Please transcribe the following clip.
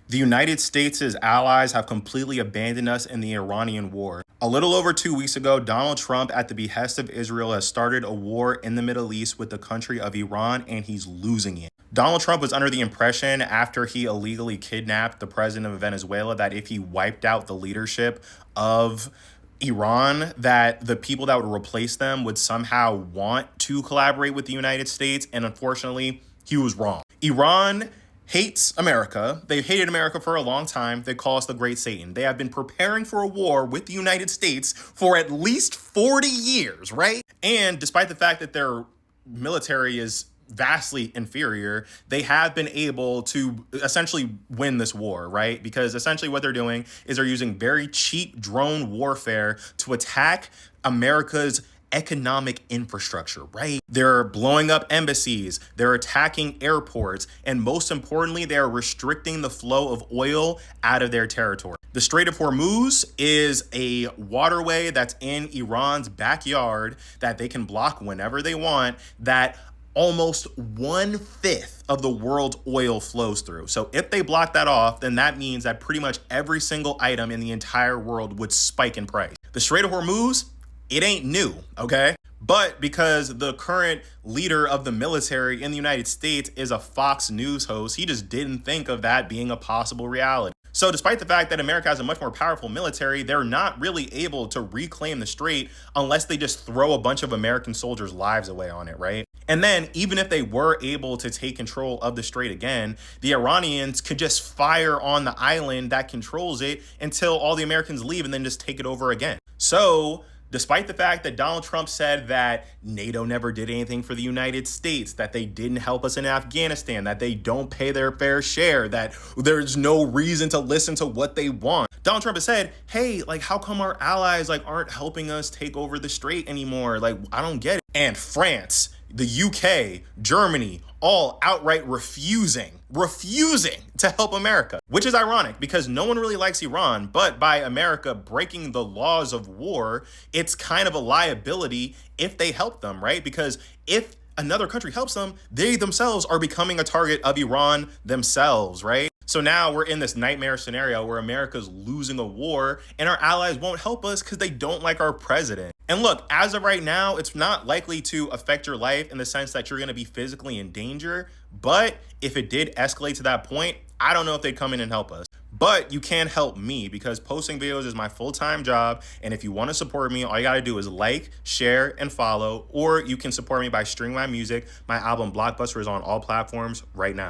The United States' allies have completely abandoned us in the Iranian war. A little over 2 weeks ago, Donald Trump, at the behest of Israel, has started a war in the Middle East with the country of Iran, and he's losing it. Donald Trump was under the impression, after he illegally kidnapped the president of Venezuela, that if he wiped out the leadership of Iran, that the people that would replace them would somehow want to collaborate with the United States. And unfortunately, he was wrong. Iran hates America. They've hated America for a long time. They call us the Great Satan. They have been preparing for a war with the United States for at least 40 years, right? And despite the fact that their military is vastly inferior, they have been able to essentially win this war, right? Because essentially what they're doing is they're using very cheap drone warfare to attack America's economic infrastructure, right? They're blowing up embassies, they're attacking airports, and most importantly, they're restricting the flow of oil out of their territory. The Strait of Hormuz is a waterway that's in Iran's backyard that they can block whenever they want, that almost 1/5 of the world's oil flows through. So if they block that off, then that means that pretty much every single item in the entire world would spike in price. The Strait of Hormuz, it ain't new, okay? But because the current leader of the military in the United States is a Fox News host, he just didn't think of that being a possible reality. So despite the fact that America has a much more powerful military, they're not really able to reclaim the strait unless they just throw a bunch of American soldiers' lives away on it, right? And then even if they were able to take control of the strait again, the Iranians could just fire on the island that controls it until all the Americans leave and then just take it over again. So despite the fact that Donald Trump said that NATO never did anything for the United States, that they didn't help us in Afghanistan, that they don't pay their fair share, that there's no reason to listen to what they want, Donald Trump has said, hey, like, how come our allies aren't helping us take over the strait anymore? Like, I don't get it. And France, the UK, Germany, all outright refusing to help America, which is ironic because no one really likes Iran, but by America breaking the laws of war, it's kind of a liability if they help them, right? Because if another country helps them, they themselves are becoming a target of Iran themselves, right? So now we're in this nightmare scenario where America's losing a war and our allies won't help us because they don't like our president. And look, as of right now, it's not likely to affect your life in the sense that you're going to be physically in danger. But if it did escalate to that point, I don't know if they'd come in and help us. But you can help me because posting videos is my full-time job. And if you want to support me, all you got to do is like, share, and follow. Or you can support me by streaming my music. My album Blockbuster is on all platforms right now.